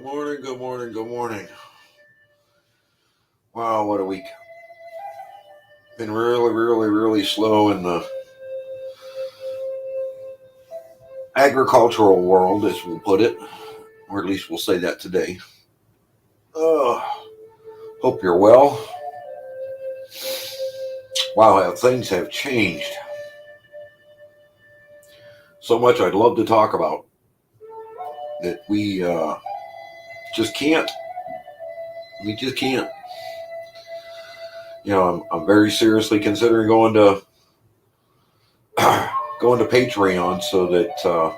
morning, good morning, good morning. Wow, what a week. Been really slow in the agricultural world, as we'll put it, or at least we'll say that today. Hope you're well. Wow, how things have changed. So much I'd love to talk about that we just can't. We just can't. I'm very seriously considering going to Patreon so that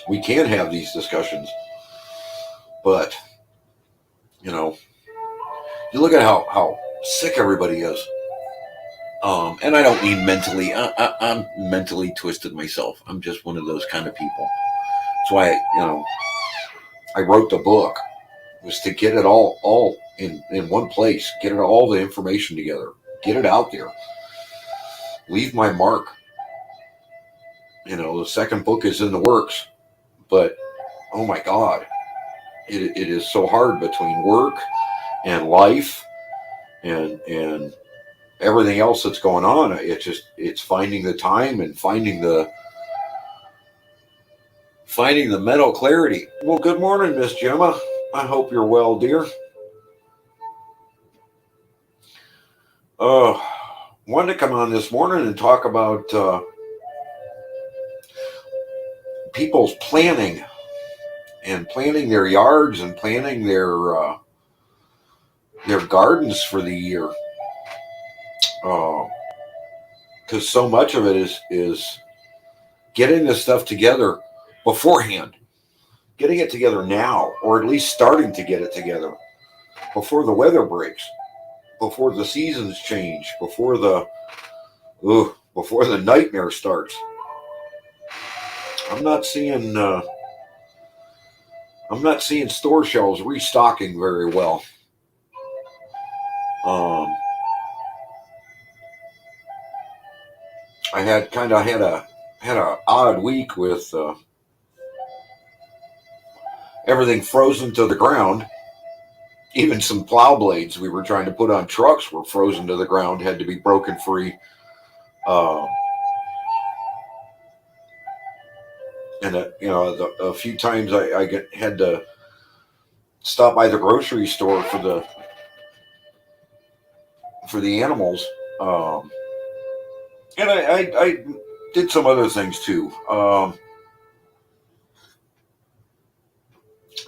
we can have these discussions. But you look at how sick everybody is. And I don't mean mentally. I'm mentally twisted myself. I'm just one of those kind of people. That's why I wrote the book, was to get it all in one place, get all the information together, get it out there, leave my mark. The second book is in the works, but oh my God, it is so hard between work and life and everything else that's going on. It's finding the time and finding the mental clarity. Well, good morning, Miss Gemma. I hope you're well, dear. Wanted to come on this morning and talk about people's planning their yards and planning their gardens for the year. Because so much of it is getting this stuff together beforehand, getting it together now, or at least starting to get it together before the weather breaks, before the seasons change, before the nightmare starts. I'm not seeing store shelves restocking very well. I had a odd week with everything frozen to the ground. Even some plow blades we were trying to put on trucks were frozen to the ground, had to be broken free. And a few times I had to stop by the grocery store for the animals. And I did some other things too.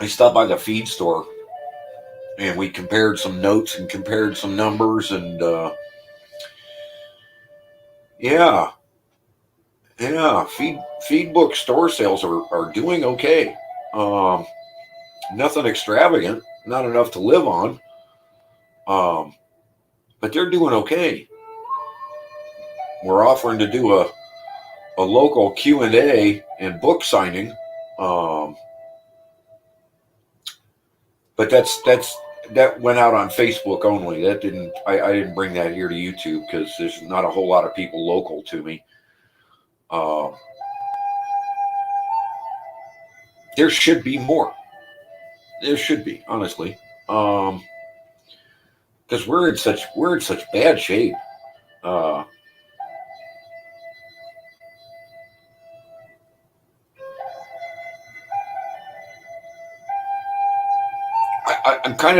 I stopped by the feed store and we compared some notes and compared some numbers, and feed book store sales are doing okay. Nothing extravagant, not enough to live on, but they're doing okay. We're offering to do a local Q&A and book signing, but that went out on Facebook only. I didn't bring that here to YouTube because there's not a whole lot of people local to me. There should be more. There should be, honestly, because we're in such bad shape. I'm kind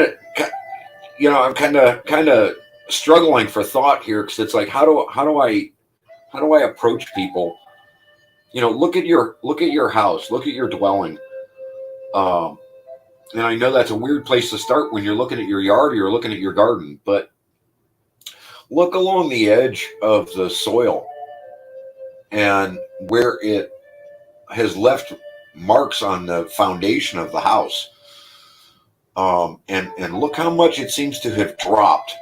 of struggling for thought here, because it's like, how do I approach people? Look at your house, look at your dwelling. And I know that's a weird place to start when you're looking at your yard or you're looking at your garden, but look along the edge of the soil and where it has left marks on the foundation of the house. And look how much it seems to have dropped.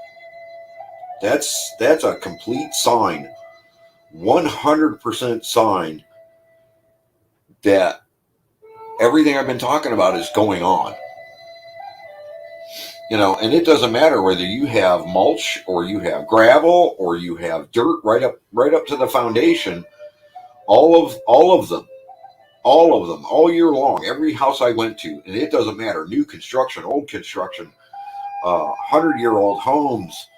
That's a complete sign, 100% sign that everything I've been talking about is going on. And it doesn't matter whether you have mulch or you have gravel or you have dirt right up to the foundation. All of them All of them, all year long, every house I went to, and it doesn't matter, new construction, old construction, 100-year-old homes,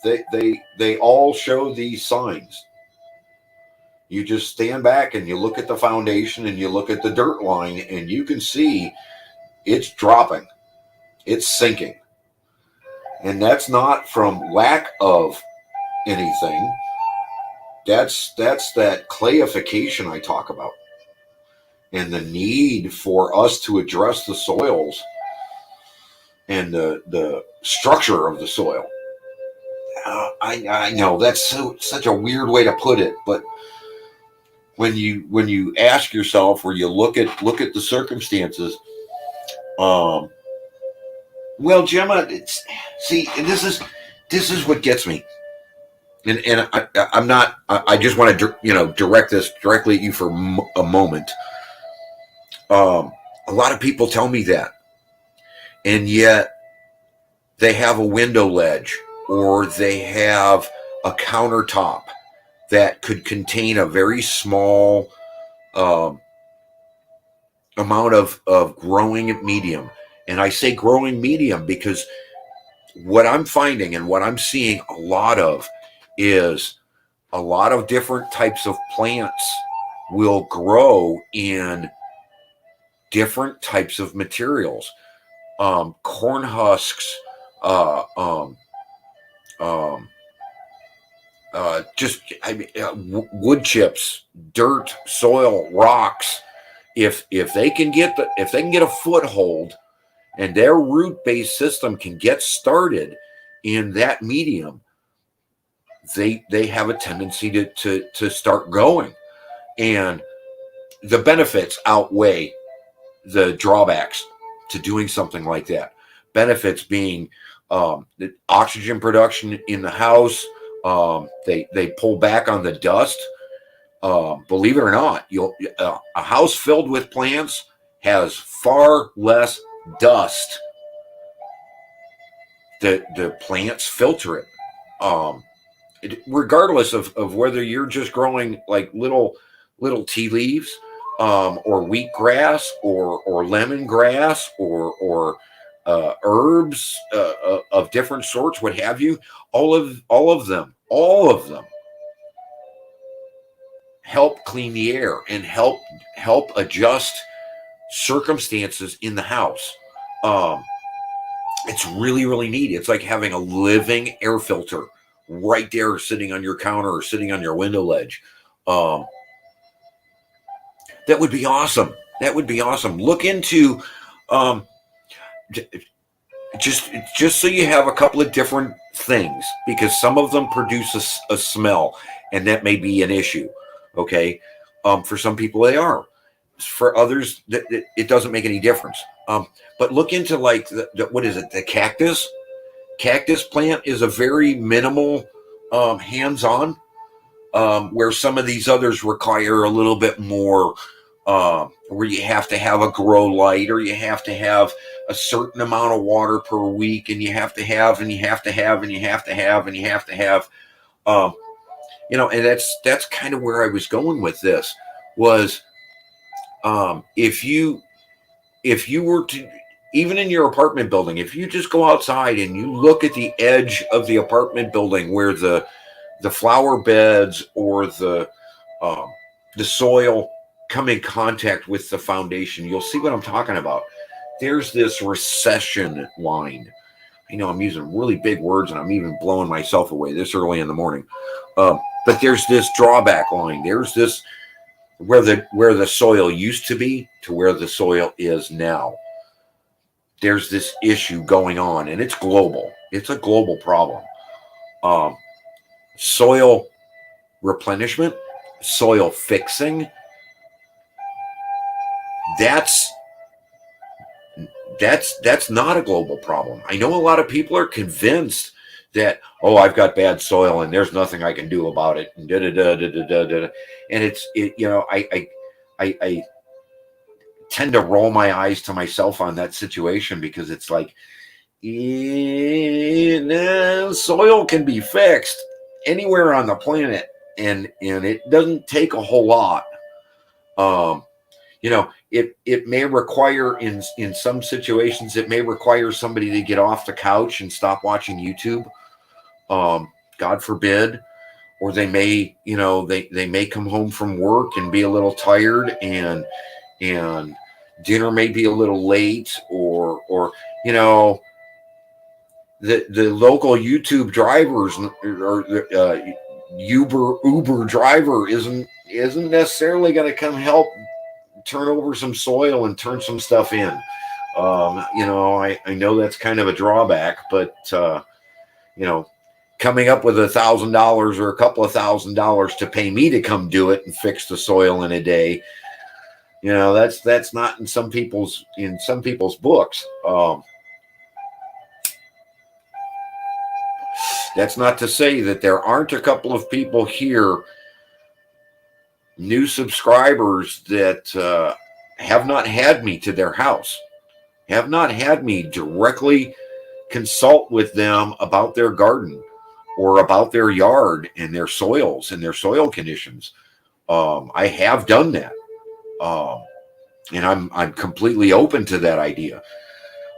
they all show these signs. You just stand back and you look at the foundation and you look at the dirt line, and you can see it's dropping, it's sinking. And that's not from lack of anything. That's that clayification I talk about, and the need for us to address the soils and the structure of the soil. I know that's such a weird way to put it, but when you ask yourself, or you look at the circumstances, well, Gemma, see, and this is what gets me, and I'm not. I just want to direct this directly at you for a moment. A lot of people tell me that, and yet they have a window ledge, or they have a countertop that could contain a very small amount of growing medium. And I say growing medium because what I'm finding and what I'm seeing a lot of is a lot of different types of plants will grow in different types of materials. Corn husks, wood chips, dirt, soil, rocks. If they can get a foothold, and their root-based system can get started in that medium, they have a tendency to start going, and the benefits outweigh the drawbacks to doing something like that. Benefits being the oxygen production in the house. They pull back on the dust. Believe it or not, a house filled with plants has far less dust. The plants filter it. Regardless of whether you're just growing like little tea leaves, or wheatgrass, or lemongrass, or herbs of different sorts, what have you, all of them help clean the air and help adjust circumstances in the house. It's really, really neat. It's like having a living air filter right there, sitting on your counter or sitting on your window ledge. That would be awesome. Look into just so you have a couple of different things, because some of them produce a smell, and that may be an issue. Okay, for some people they are. For others, it doesn't make any difference. But look into like what is it? The cactus plant is a very minimal hands-on, where some of these others require a little bit more, where you have to have a grow light, or you have to have a certain amount of water per week, and you have to have, and and that's kind of where I was going with this. Was if you were to, even in your apartment building, if you just go outside and you look at the edge of the apartment building where the flower beds or the soil come in contact with the foundation, you'll see what I'm talking about. There's this recession line. I know I'm using really big words, and I'm even blowing myself away this early in the morning. But there's this drawback line. There's this where the soil used to be to where the soil is now. There's this issue going on, and it's global. It's a global problem. Soil replenishment, soil fixing. That's not a global problem. I know a lot of people are convinced that, oh, I've got bad soil and there's nothing I can do about it. And and I tend to roll my eyes to myself on that situation, because it's like, soil can be fixed anywhere on the planet, and it doesn't take a whole lot. Um, it may require in some situations, it may require somebody to get off the couch and stop watching YouTube. God forbid. Or they may, they may come home from work and be a little tired, and dinner may be a little late, or the local YouTube drivers, or Uber driver isn't necessarily going to come help turn over some soil and turn some stuff in. I know that's kind of a drawback, but coming up with $1,000 or a couple of $1,000 to pay me to come do it and fix the soil in a day, that's not in some people's books. That's not to say that there aren't a couple of people here, new subscribers, that have not had me to their house, have not had me directly consult with them about their garden or about their yard and their soils and their soil conditions. I have done that, and I'm completely open to that idea.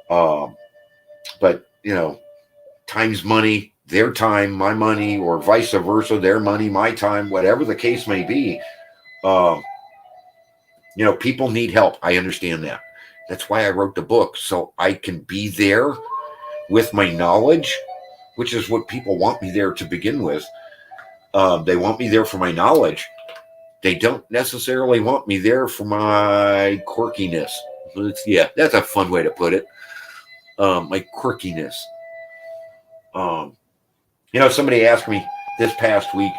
But time's money, their time, my money, or vice versa, their money, my time, whatever the case may be. People need help. I understand that. That's why I wrote the book, so I can be there with my knowledge, which is what people want me there to begin with. They want me there for my knowledge. They don't necessarily want me there for my quirkiness. That's a fun way to put it. My quirkiness. Somebody asked me this past week,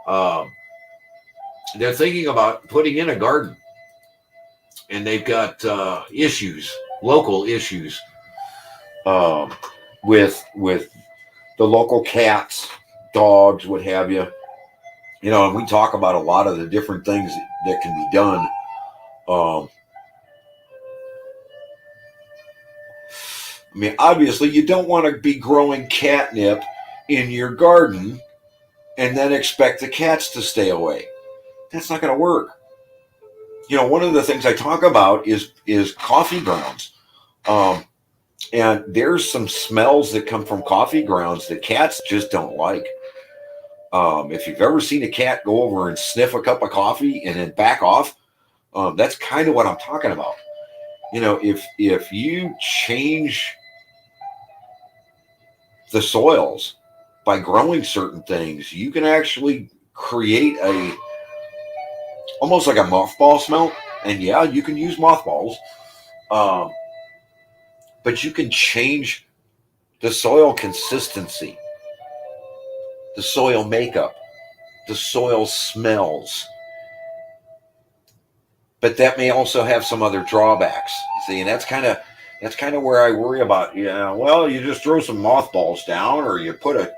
they're thinking about putting in a garden, and they've got local issues, with the local cats, dogs, what have you. And we talk about a lot of the different things that can be done. Obviously, you don't want to be growing catnip in your garden and then expect the cats to stay away. That's not going to work. One of the things I talk about is coffee grounds. And there's some smells that come from coffee grounds that cats just don't like. If you've ever seen a cat go over and sniff a cup of coffee and then back off, that's kind of what I'm talking about. If you change the soils by growing certain things, you can actually create almost like a mothball smell. And yeah, you can use mothballs, but you can change the soil consistency, the soil makeup, the soil smells. But that may also have some other drawbacks. See, and that's kind of where I worry about. Well, you just throw some mothballs down, or you put a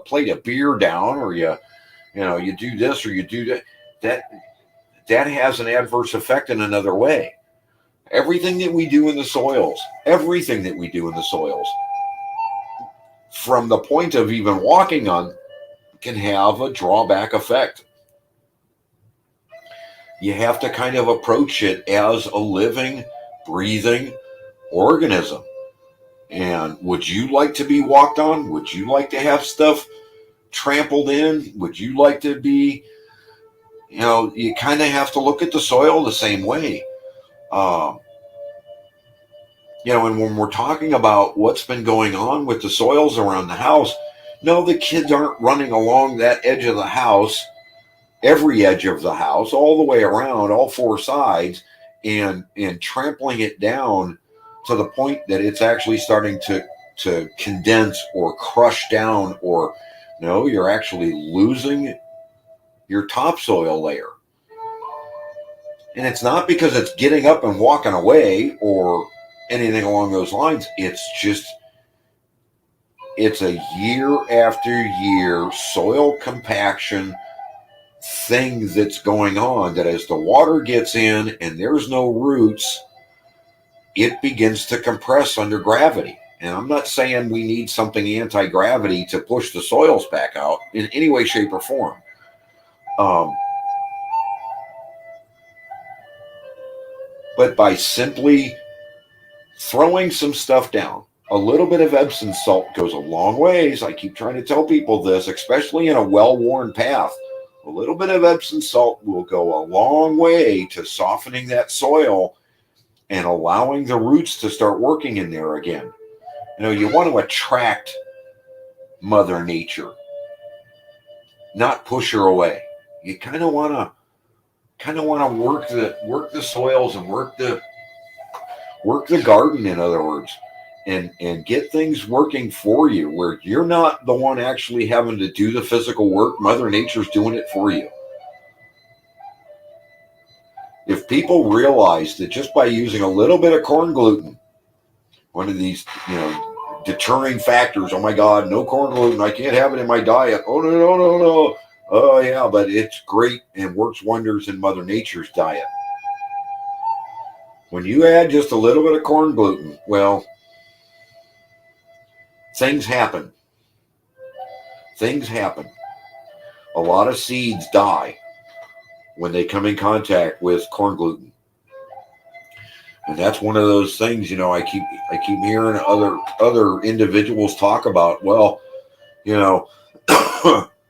plate of beer down, or you do this or you do that. That has an adverse effect in another way. Everything that we do in the soils, from the point of even walking on, can have a drawback effect. You have to kind of approach it as a living, breathing organism. And would you like to be walked on? Would you like to have stuff trampled in? Would you like to be, you kind of have to look at the soil the same way. And when we're talking about what's been going on with the soils around the house, no, the kids aren't running along that edge of the house, every edge of the house, all the way around, all four sides, and trampling it down to the point that it's actually starting to condense or crush down, or no, you're actually losing your topsoil layer. And it's not because it's getting up and walking away or anything along those lines. It's a year after year soil compaction thing that's going on, that as the water gets in and there's no roots, it begins to compress under gravity. And I'm not saying we need something anti-gravity to push the soils back out in any way, shape, or form. But by simply throwing some stuff down, a little bit of Epsom salt goes a long ways. I keep trying to tell people this, especially in a well-worn path. A little bit of Epsom salt will go a long way to softening that soil and allowing the roots to start working in there again. You know, you want to attract Mother Nature, not push her away. You kind of want to work the soils and work the garden, in other words, and get things working for you where you're not the one actually having to do the physical work. Mother Nature's doing it for you. If people realize that just by using a little bit of corn gluten, one of these, deterring factors, oh my God, no corn gluten, I can't have it in my diet. Oh, no, no, no, no. Oh, yeah, but it's great and works wonders in Mother Nature's diet. When you add just a little bit of corn gluten, well, things happen. Things happen. A lot of seeds die when they come in contact with corn gluten. And that's one of those things, I keep hearing other individuals talk about, well, I'm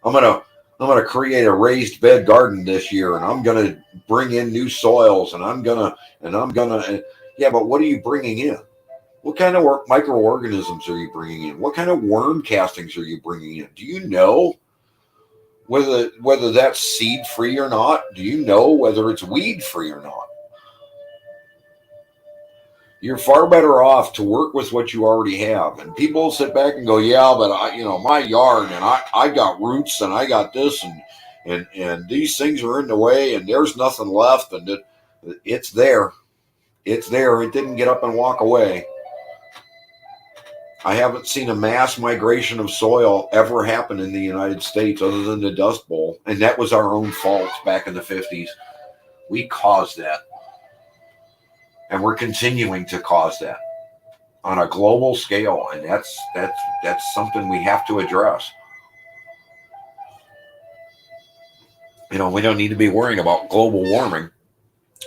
gonna create a raised bed garden this year, and I'm gonna bring in new soils, and I'm gonna yeah, but what are you bringing in? What kind of microorganisms are you bringing in? What kind of worm castings are you bringing in? Do you know whether that's seed free or not? Do you know whether it's weed free or not? You're far better off to work with what you already have. And people sit back and go, yeah, but my yard, and I got roots, and I got this, and these things are in the way, and there's nothing left, and it's there. It's there. It didn't get up and walk away. I haven't seen a mass migration of soil ever happen in the United States other than the Dust Bowl. And that was our own fault back in the 50s. We caused that. And we're continuing to cause that on a global scale. And that's something we have to address. We don't need to be worrying about global warming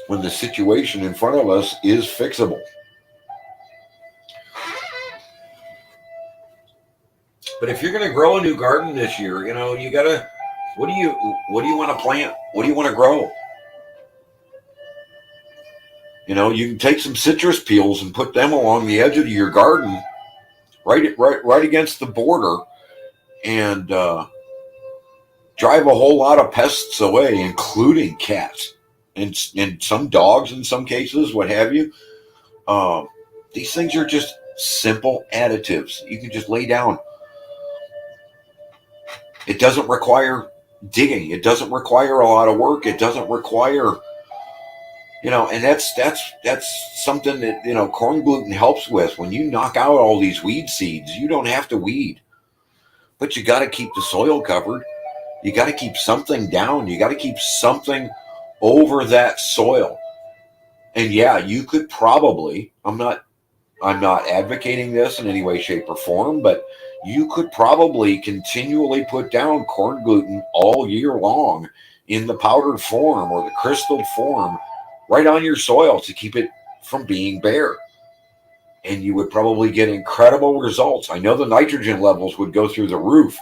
when the situation in front of us is fixable. But if you're going to grow a new garden this year, you got to, what do you want to plant? What do you want to grow? You can take some citrus peels and put them along the edge of your garden, right against the border, and drive a whole lot of pests away, including cats and some dogs in some cases, what have you. These things are just simple additives you can just lay down. It doesn't require digging. It doesn't require a lot of work. It doesn't require, and that's something that, corn gluten helps with. When you knock out all these weed seeds, you don't have to weed, but you got to keep the soil covered. You got to keep something down. You got to keep something over that soil. And yeah, you could probably, I'm not advocating this in any way, shape, or form, but you could probably continually put down corn gluten all year long in the powdered form or the crystalled form right on your soil to keep it from being bare. And you would probably get incredible results. I know the nitrogen levels would go through the roof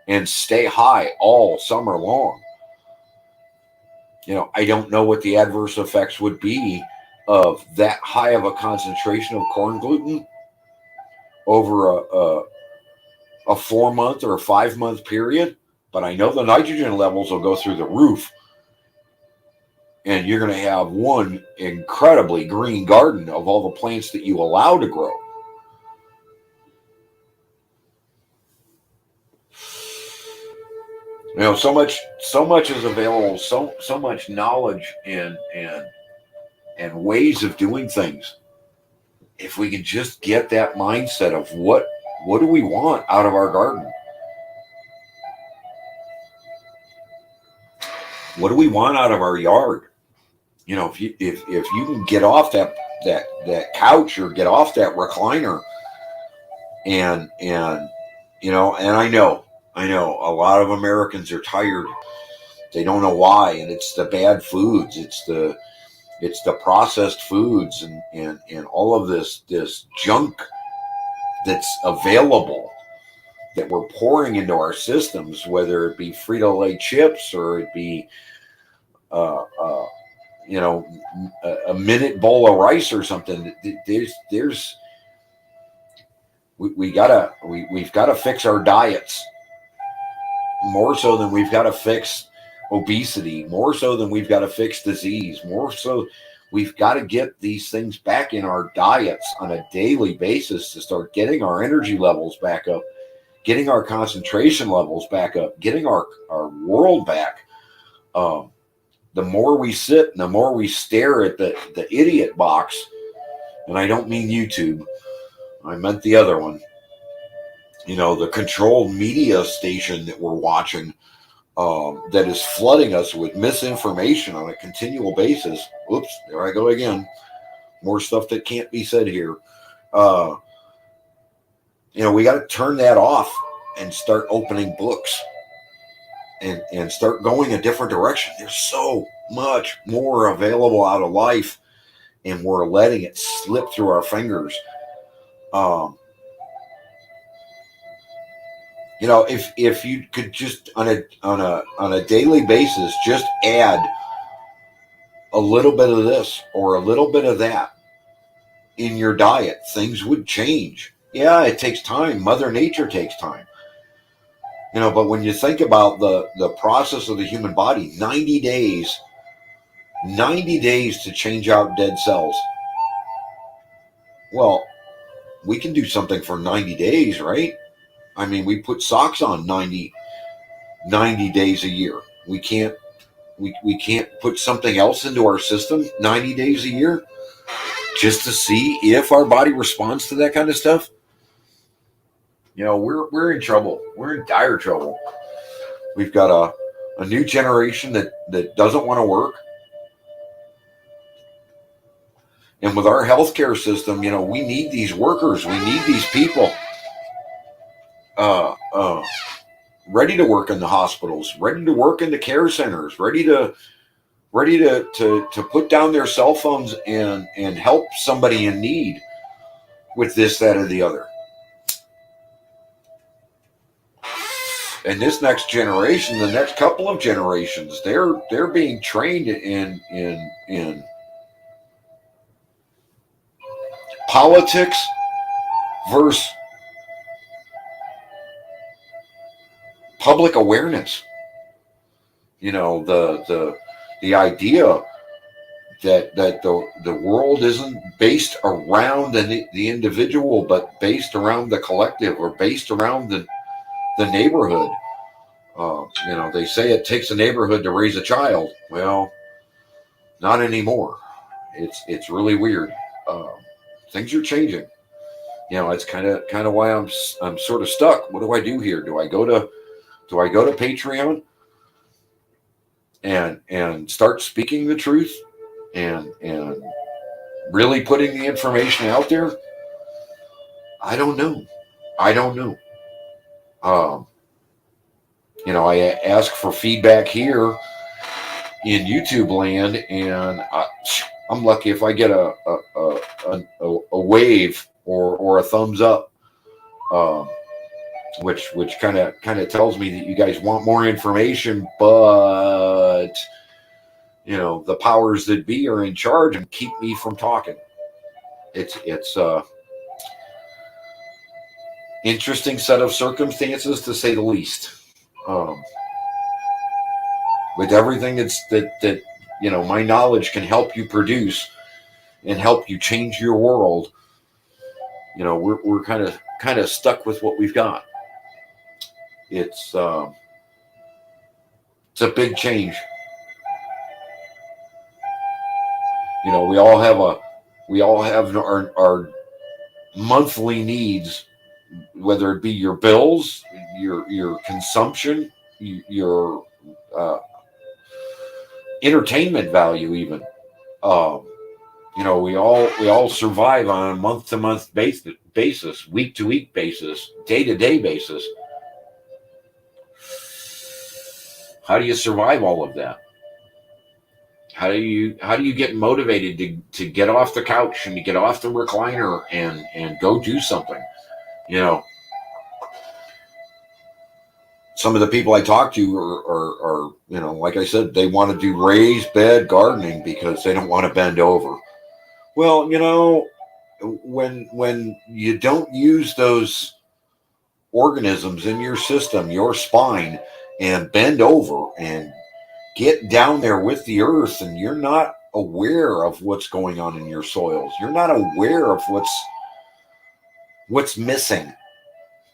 and stay high all summer long. I don't know what the adverse effects would be of that high of a concentration of corn gluten over a 4-month or a 5-month period, but I know the nitrogen levels will go through the roof, and you're going to have one incredibly green garden of all the plants that you allow to grow. So much is available, so much knowledge and ways of doing things. If we can just get that mindset of what do we want out of our garden? What do we want out of our yard? If you can get off that couch or get off that recliner, and I know a lot of Americans are tired. They don't know why, and it's the bad foods. It's the It's the processed foods and all of this junk that's available that we're pouring into our systems, whether it be Frito-Lay chips or it be uh, uh, you know, a minute bowl of rice or something. There's we've gotta fix our diets more so than we've got to fix obesity, more so than we've got to fix disease, more so we've got to get these things back in our diets on a daily basis to start getting our energy levels back up, getting our concentration levels back up, getting our world back. The more we sit and the more we stare at the idiot box, and I don't mean YouTube, I meant the other one, the controlled media station that we're watching, that is flooding us with misinformation on a continual basis. Oops, there I go again. More stuff that can't be said here. We got to turn that off and start opening books and start going a different direction. There's so much more available out of life, and we're letting it slip through our fingers. If you could just on a daily basis just add a little bit of this or a little bit of that in your diet, things would change. Yeah, it takes time. Mother Nature takes time. But when you think about the process of the human body, 90 days to change out dead cells. Well, we can do something for 90 days, right? I mean, we put socks on 90 days a year. We can't put something else into our system 90 days a year just to see if our body responds to that kind of stuff. We're in trouble. We're in dire trouble. We've got a new generation that doesn't want to work. And with our healthcare system, we need these workers. We need these people ready to work in the hospitals, ready to work in the care centers, ready to put down their cell phones and help somebody in need with this, that, or the other. And this next generation, the next couple of generations, they're being trained in politics versus public awareness. The idea that the world isn't based around the individual, but based around the collective or based around the neighborhood. They say it takes a neighborhood to raise a child. Well, not anymore. It's really weird. Things are changing. It's kind of why I'm sort of stuck. What do I do here? Do I go to Patreon and start speaking the truth and really putting the information out there? I don't know. I ask for feedback here in YouTube land, and I'm lucky if I get a wave or a thumbs up, which kind of tells me that you guys want more information, but the powers that be are in charge and keep me from talking. It's interesting set of circumstances, to say the least. With everything that my knowledge can help you produce and help you change your world, we're kind of stuck with what we've got. It's a big change. We all have our monthly needs, whether it be your bills, your consumption, your entertainment value, even. We all survive on a month-to-month basis, week-to-week basis, day-to-day basis. How do you survive all of that? How do you get motivated to get off the couch and to get off the recliner and go do something? You know, some of the people I talk to are you know, like I said, they want to do raised bed gardening because they don't want to bend over. Well, you know, when you don't use those organisms in your system, your spine, and bend over and get down there with the earth, and you're not aware of what's going on in your soils, you're not aware of what's missing,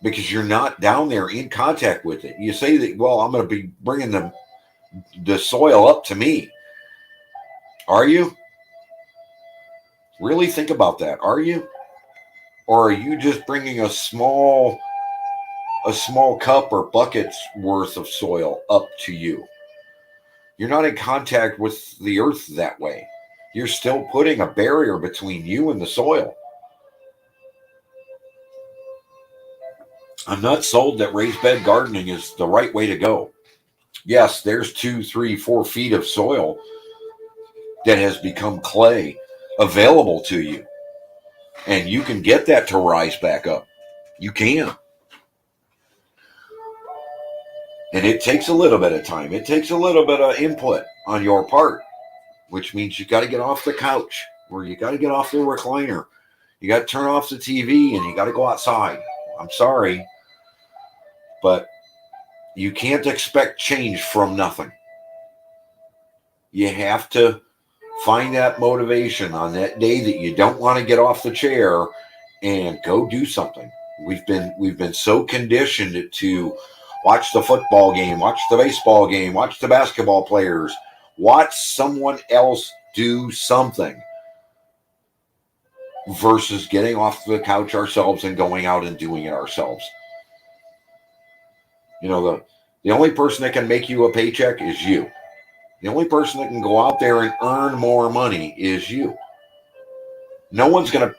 because you're not down there in contact with it. You say that, well, I'm going to be bringing the soil up to me. Are you? Really think about that. Are you? Or are you just bringing a small cup or bucket's worth of soil up to you? You're not in contact with the earth that way. You're still putting a barrier between you and the soil. I'm not sold that raised bed gardening is the right way to go. Yes, there's 2, 3, 4 feet of soil that has become clay available to you. And you can get that to rise back up. You can. And it takes a little bit of time. It takes a little bit of input on your part, which means you got to get off the couch, or you got to get off the recliner. You got to turn off the TV and you got to go outside. I'm sorry, but you can't expect change from nothing. You have to find that motivation on that day that you don't want to get off the chair and go do something. We've been so conditioned to watch the football game, watch the baseball game, watch the basketball players, watch someone else do something, versus getting off the couch ourselves and going out and doing it ourselves. You know, the only person that can make you a paycheck is you. The only person that can go out there and earn more money is you. No one's going to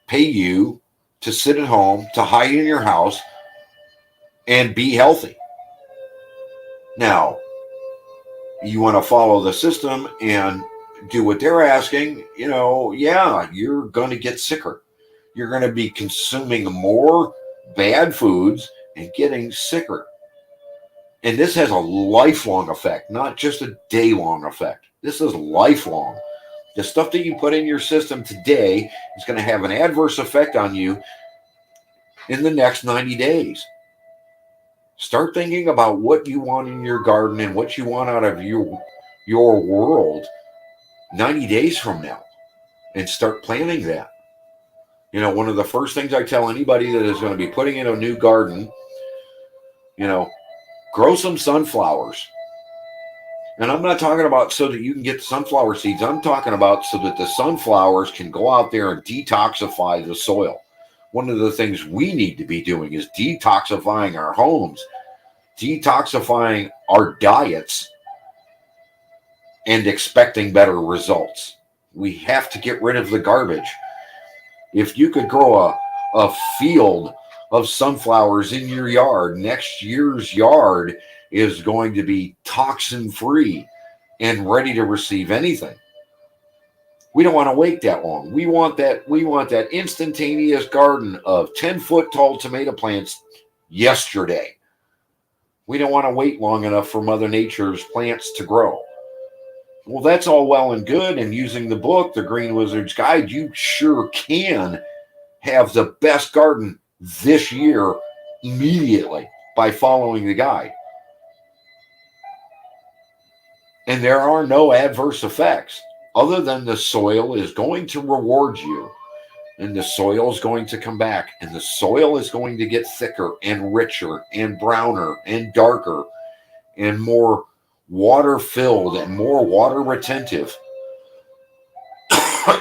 pay you to sit at home, to hide in your house, and be healthy. Now, you want to follow the system and do what they're asking, you know, yeah, you're going to get sicker. You're going to be consuming more bad foods and getting sicker. And this has a lifelong effect, not just a day-long effect. This is lifelong. The stuff that you put in your system today is going to have an adverse effect on you in the next 90 days. Start thinking about what you want in your garden and what you want out of your world 90 days from now, and start planning that. You know, one of the first things I tell anybody that is going to be putting in a new garden, you know, grow some sunflowers. And I'm not talking about so that you can get sunflower seeds. I'm talking about so that the sunflowers can go out there and detoxify the soil. One of the things we need to be doing is detoxifying our homes, detoxifying our diets, and expecting better results. We have to get rid of the garbage. If you could grow a field of sunflowers in your yard, next year's yard is going to be toxin free and ready to receive anything. We don't want to wait that long. We want that instantaneous garden of 10-foot tall tomato plants yesterday. We don't want to wait long enough for Mother Nature's plants to grow. Well, that's all well and good, and using the book, The Green Wizard's Guide, you sure can have the best garden this year immediately by following the guide. And there are no adverse effects other than the soil is going to reward you, and the soil is going to come back, and the soil is going to get thicker and richer and browner and darker and more water filled and more water retentive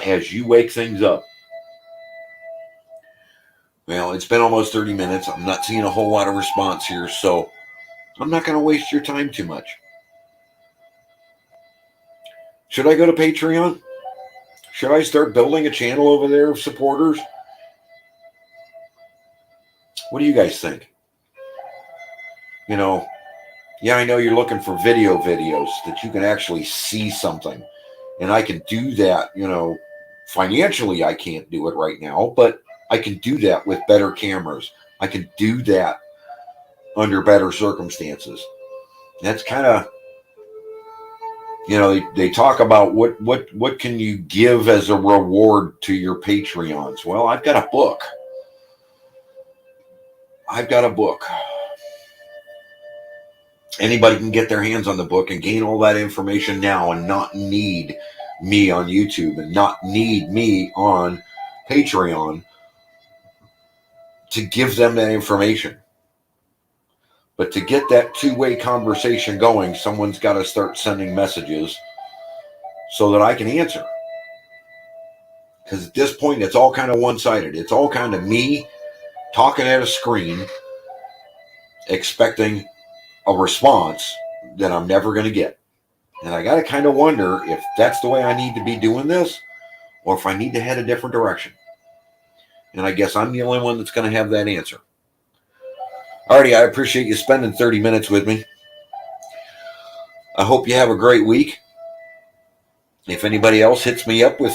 as you wake things up. Well, it's been almost 30 minutes. I'm not seeing a whole lot of response here, so I'm not going to waste your time too much. Should I go to Patreon? Should I start building a channel over there of supporters? What do you guys think? You know, Yeah, I know you're looking for videos that you can actually see something. And I can do that, financially I can't do it right now, but I can do that with better cameras. I can do that under better circumstances. That's kind of, they talk about what can you give as a reward to your Patreons. Well, I've got a book. Anybody can get their hands on the book and gain all that information now and not need me on YouTube and not need me on Patreon to give them that information. But to get that two-way conversation going, someone's got to start sending messages so that I can answer. Because at this point, it's all kind of one-sided. It's all kind of me talking at a screen, expecting a response that I'm never going to get. And I got to kind of wonder if that's the way I need to be doing this, or if I need to head a different direction. And I guess I'm the only one that's going to have that answer. Alrighty, I appreciate you spending 30 minutes with me. I hope you have a great week. If anybody else hits me up with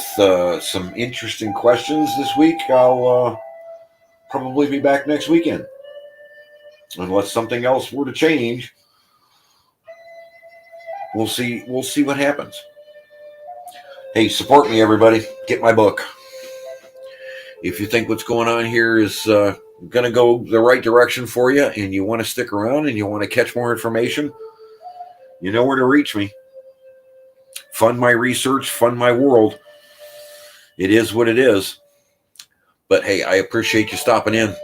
some interesting questions this week, I'll probably be back next weekend. Unless something else were to change, we'll see what happens. Hey, support me, everybody. Get my book. If you think what's going on here is going to go the right direction for you and you want to stick around and you want to catch more information, you know where to reach me. Fund my research, fund my world. It is what it is. But hey, I appreciate you stopping in.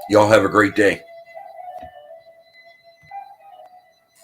Y'all have a great day.